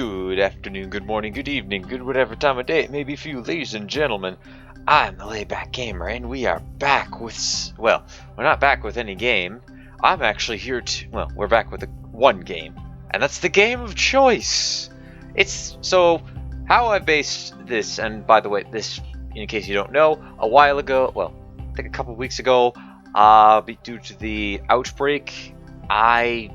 Good afternoon, good morning, good evening, good whatever time of day it may be for you, ladies and gentlemen. I'm the Layback Gamer, and we are back with, well, we're not back with any game. I'm actually here to, well, we're back with one game, and that's the game of choice. So, how I based this, and by the way, this, in case you don't know, a while ago, well, I think a couple weeks ago, due to the outbreak, I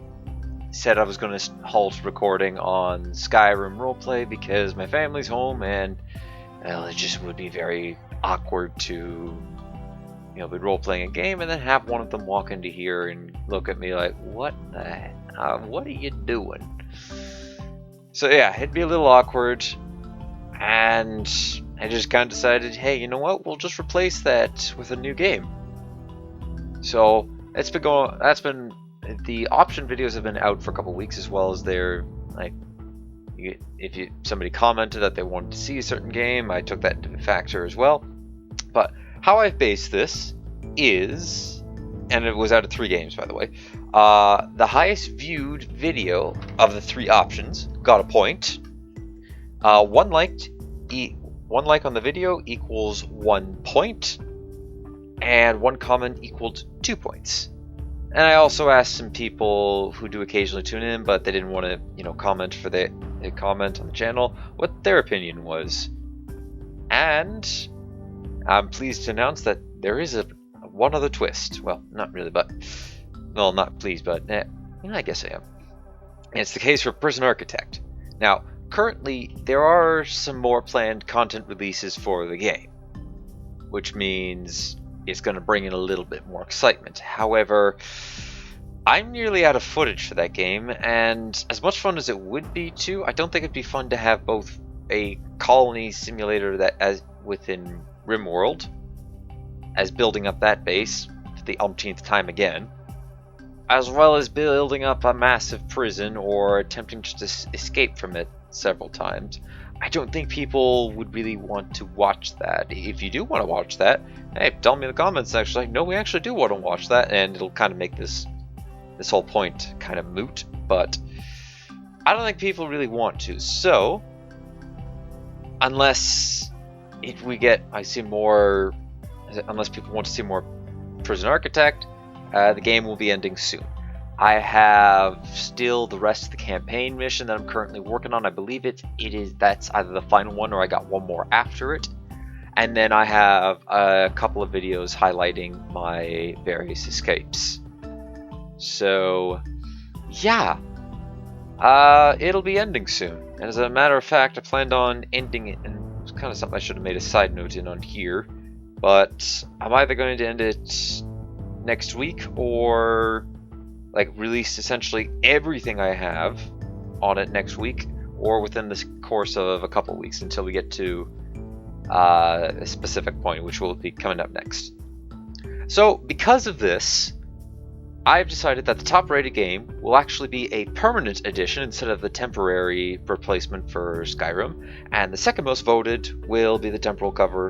said I was going to halt recording on Skyrim roleplay because my family's home and, well, it just would be very awkward to, be role-playing a game and then have one of them walk into here and look at me like, what are you doing? So yeah, it'd be a little awkward, and I just kind of decided, hey, you know what, we'll just replace that with a new game. So the option videos have been out for a couple weeks, as well as their, like, somebody commented that they wanted to see a certain game, I took that into factor as well. But how I've based this is, and it was out of 3 games, by the way, the highest viewed video of the 3 options got a point. One like on the video equals 1 point, and 1 comment equaled 2 points. And I also asked some people who do occasionally tune in, but they didn't want to, comment for the comment on the channel, what their opinion was. And I'm pleased to announce that there is one other twist. Well, not really, but, well, not pleased, but I guess I am. And it's the case for Prison Architect. Now, currently, there are some more planned content releases for the game, which means it's going to bring in a little bit more excitement. However, I'm nearly out of footage for that game, and as much fun as it would be too, I don't think it'd be fun to have both a colony simulator that as within RimWorld, as building up that base for the umpteenth time again, as well as building up a massive prison or attempting to escape from it several times. I don't think people would really want to watch that. If you do want to watch that, hey, tell me in the comments section, like, no, we actually do want to watch that, and it'll kind of make this whole point kind of moot, but I don't think people really want to. So, unless people want to see more Prison Architect, the game will be ending soon. I have still the rest of the campaign mission that I'm currently working on. I believe that's either the final one or I got one more after it. And then I have a couple of videos highlighting my various escapes. So, yeah. It'll be ending soon. And as a matter of fact, I planned on ending it, and it's kind of something I should have made a side note in on here. But I'm either going to end it next week or release essentially everything I have on it next week, or within the course of a couple weeks until we get to a specific point, which will be coming up next. So because of this, I've decided that the top rated game will actually be a permanent edition instead of the temporary replacement for Skyrim, and the second most voted will be the temporarily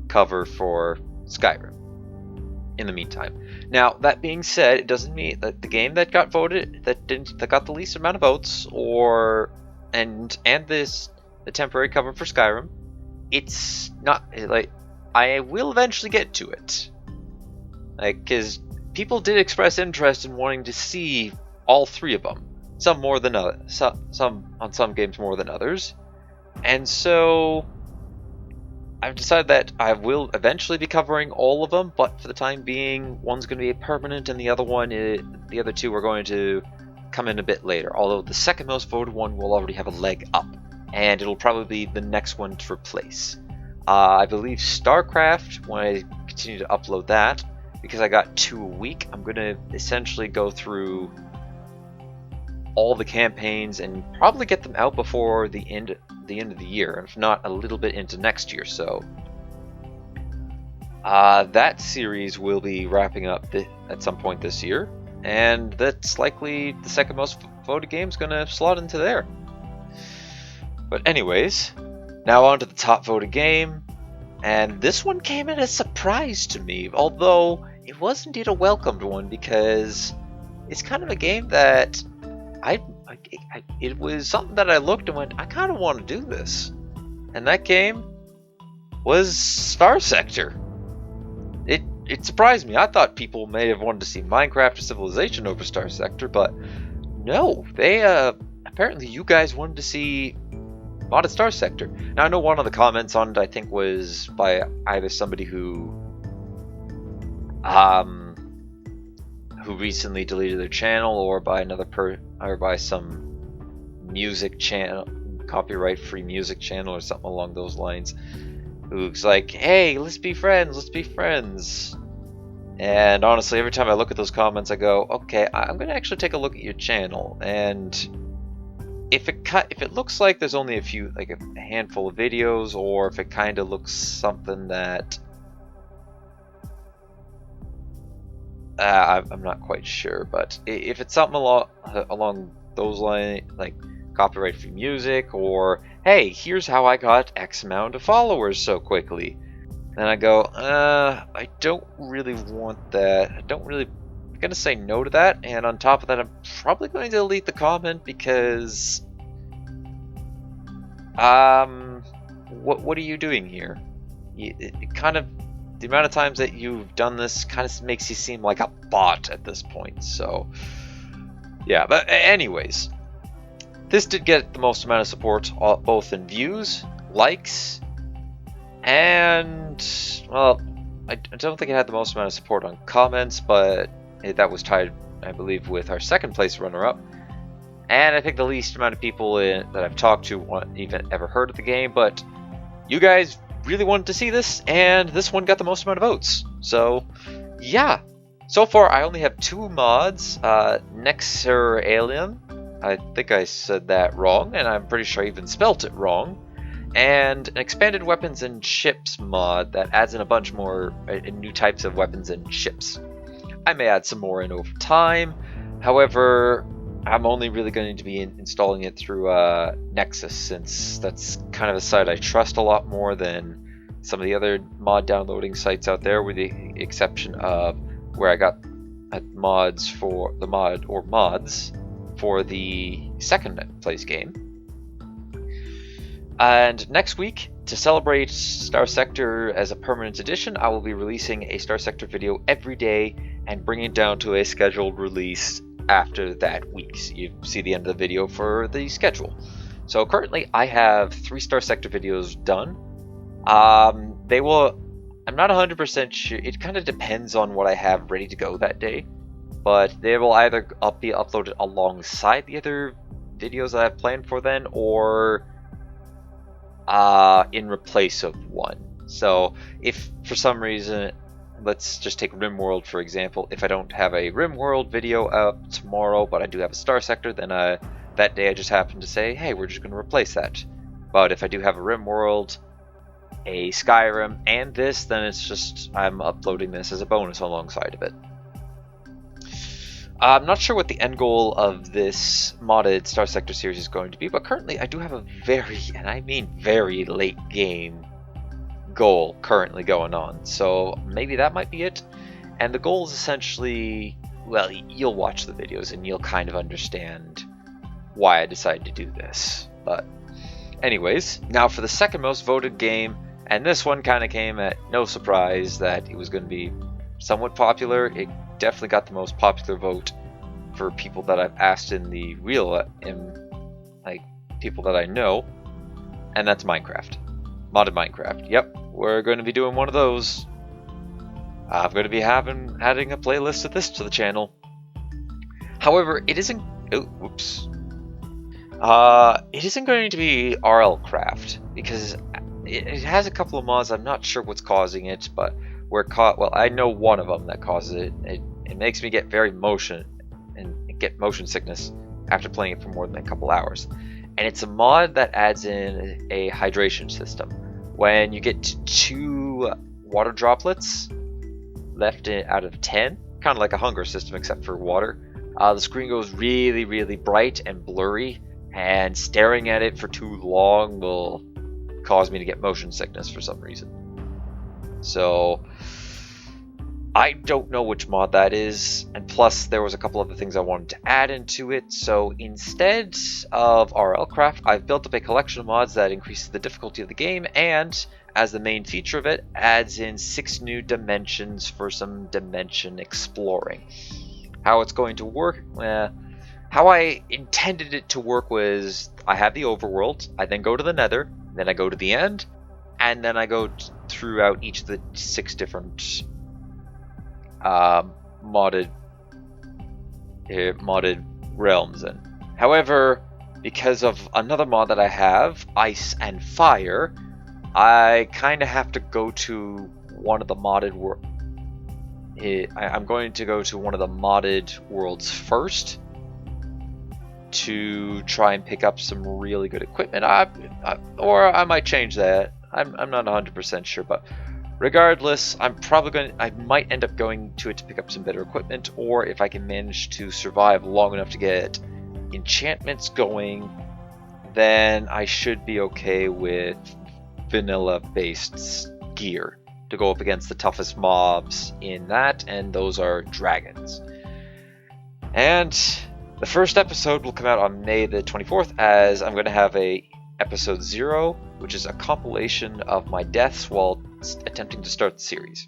cover for Skyrim in the meantime. Now, that being said, it doesn't mean that the game that got voted, that got the least amount of votes, and the temporary cover for Skyrim, it's not I will eventually get to it, because people did express interest in wanting to see all 3 of them, some more than others, some on some games more than others, and so I've decided that I will eventually be covering all of them, but for the time being, one's going to be a permanent, and the other 2 are going to come in a bit later. Although the second most voted one will already have a leg up, and it'll probably be the next one to replace. I believe StarCraft, when I continue to upload that, because I got 2 a week, I'm going to essentially go through all the campaigns and probably get them out before the end of the year, if not a little bit into next year. So that series will be wrapping up at some point this year, and that's likely the second most voted game is going to slot into there. But anyways, now on to the top voted game, and this one came as a surprise to me, although it was indeed a welcomed one, because it's kind of a game that it was something that I looked and went, I kind of want to do this. And that game was Starsector. It surprised me. I thought people may have wanted to see Minecraft or Civilization over Starsector, but no, they apparently you guys wanted to see modded Starsector. Now I know one of the comments on it I think was by either somebody who recently deleted their channel, or by another or by some music channel, copyright free music channel or something along those lines, who's like, hey, let's be friends. And honestly, every time I look at those comments, I go, okay, I'm gonna actually take a look at your channel, and if it looks like there's only a handful of videos, or if it kind of looks something that I'm not quite sure, but if it's something along those lines, like copyright-free music, or hey, here's how I got X amount of followers so quickly, then I go, I don't really want that. I'm gonna say no to that, and on top of that, I'm probably going to delete the comment because, what are you doing here? It kind of, the amount of times that you've done this kind of makes you seem like a bot at this point. So, yeah. But anyways, this did get the most amount of support, both in views, likes, and, well, I don't think it had the most amount of support on comments, but that was tied, I believe, with our second place runner-up. And I think the least amount of people that I've talked to even ever heard of the game, but you guys really wanted to see this, and this one got the most amount of votes. So, yeah. So far, I only have 2 mods. Nexer Alien, I think I said that wrong, and I'm pretty sure I even spelt it wrong. And an expanded weapons and ships mod that adds in a bunch more new types of weapons and ships. I may add some more in over time. However, I'm only really going to be installing it through Nexus, since that's kind of a site I trust a lot more than some of the other mod downloading sites out there, with the exception of where I got mods for the second place game. And next week, to celebrate Starsector as a permanent edition, I will be releasing a Starsector video every day and bringing it down to a scheduled release after that week. So you see the end of the video for the schedule. So currently I have 3 Starsector videos done. I'm not 100% sure, it kind of depends on what I have ready to go that day, but they will either be uploaded alongside the other videos that I have planned for then, or in replace of one. So if for some reason, let's just take RimWorld for example, if I don't have a RimWorld video up tomorrow, but I do have a Starsector, then that day I just happen to say, hey, we're just going to replace that. But if I do have a RimWorld, a Skyrim, and this, then it's just I'm uploading this as a bonus alongside of it. I'm not sure what the end goal of this modded Starsector series is going to be, but currently I do have a very, and I mean very, late game goal currently going on. So maybe that might be it. And the goal is essentially, well, you'll watch the videos and you'll kind of understand why I decided to do this. But anyways, now for the second most voted game, and this one kind of came at no surprise that it was going to be somewhat popular. It definitely got the most popular vote for people that I've asked in the real, like people that I know, and that's Minecraft. Modded Minecraft. Yep, we're going to be doing one of those. I'm going to be adding a playlist of this to the channel. However, it isn't. Oh, oops. It isn't going to be RL Craft, because it has a couple of mods. I'm not sure what's causing it, but well, I know one of them that causes it. It makes me get motion sickness after playing it for more than a couple hours. And it's a mod that adds in a hydration system. When you get to 2 water droplets left out of 10, kind of like a hunger system except for water, the screen goes really, really bright and blurry, and staring at it for too long will cause me to get motion sickness for some reason. So I don't know which mod that is, and plus there was a couple other things I wanted to add into it, so instead of RLcraft, I've built up a collection of mods that increases the difficulty of the game, and as the main feature of it, adds in 6 new dimensions for some dimension exploring. How it's going to work? How I intended it to work was, I have the overworld, I then go to the nether, then I go to the end, and then I go throughout each of the 6 different modded realms in. However, because of another mod that I have, Ice and Fire, I kind of have to go to one of the modded worlds. I'm going to go to one of the modded worlds first to try and pick up some really good equipment. Or I might change that. I'm not 100% sure, but regardless, I might end up going to it to pick up some better equipment, or if I can manage to survive long enough to get enchantments going, then I should be okay with vanilla-based gear to go up against the toughest mobs in that, and those are dragons. And the first episode will come out on May the 24th, as I'm going to have a episode 0, which is a compilation of my deaths while attempting to start the series.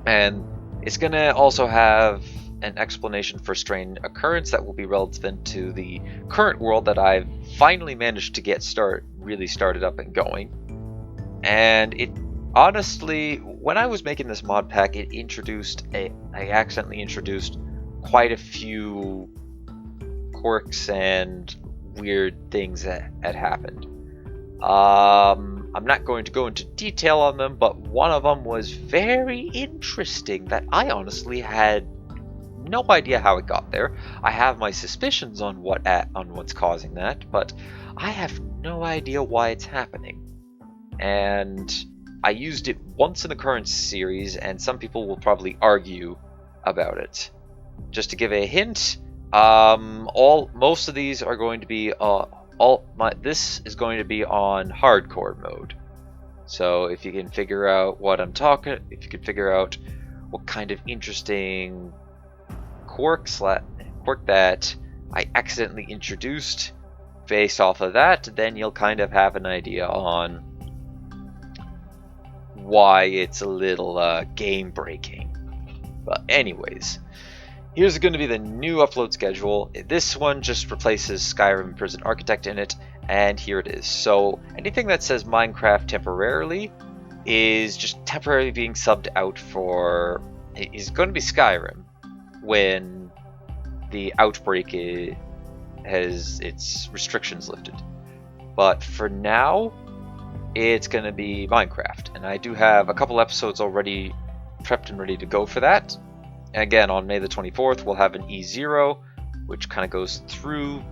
And it's going to also have an explanation for strain occurrence that will be relevant to the current world that I've finally managed to get really started up and going. And it honestly, when I was making this mod pack, I accidentally introduced quite a few quirks and weird things that had happened. I'm not going to go into detail on them, but one of them was very interesting that I honestly had no idea how it got there. I have my suspicions on what's causing that, but I have no idea why it's happening. And I used it once in the current series, and some people will probably argue about it. Just to give a hint, most of these are going to be this is going to be on hardcore mode. So if you can figure out if you can figure out what kind of interesting quirk that I accidentally introduced based off of that, then you'll kind of have an idea on why it's a little game breaking. But anyways, here's going to be the new upload schedule. This one just replaces Skyrim Prison Architect in it, and here it is. So anything that says Minecraft temporarily is just temporarily being subbed out for, is going to be Skyrim when the outbreak has its restrictions lifted. But for now, it's going to be Minecraft, and I do have a couple episodes already prepped and ready to go for that. Again, on May the 24th, we'll have an E0, which kind of goes through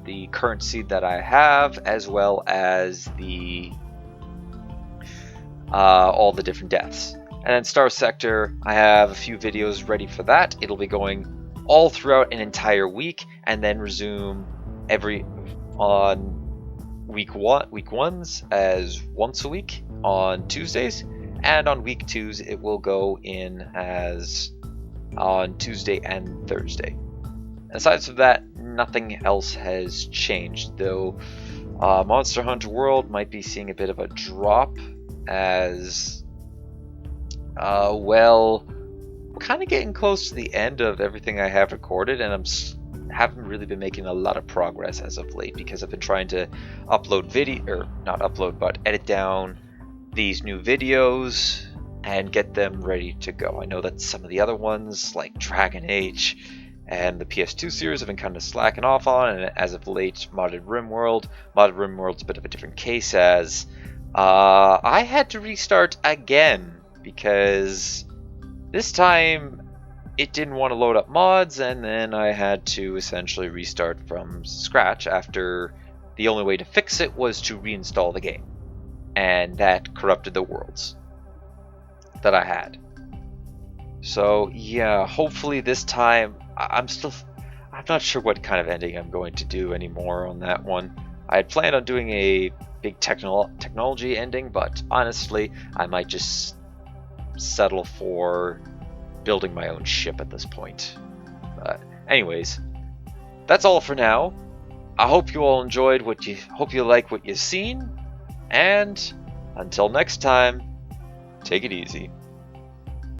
the current seed that I have, as well as all the different deaths. And then Starsector, I have a few videos ready for that. It'll be going all throughout an entire week, and then resume on week ones as once a week on Tuesdays, and on week 2s it will go in as on Tuesday and Thursday. Aside from that, nothing else has changed, though Monster Hunter World might be seeing a bit of a drop as we're kind of getting close to the end of everything I have recorded, and haven't really been making a lot of progress as of late because I've been trying to edit down these new videos and get them ready to go. I know that some of the other ones like Dragon Age and the PS2 series have been kind of slacking off on, and as of late, Modded RimWorld's a bit of a different case, as I had to restart again because this time it didn't want to load up mods, and then I had to essentially restart from scratch after the only way to fix it was to reinstall the game, and that corrupted the worlds that I had. So yeah, hopefully this time, I'm not sure what kind of ending I'm going to do anymore on that one. I had planned on doing a big technology ending, but honestly, I might just settle for building my own ship at this point. But anyways, that's all for now. I hope you all enjoyed hope you like what you've seen, and until next time, take it easy.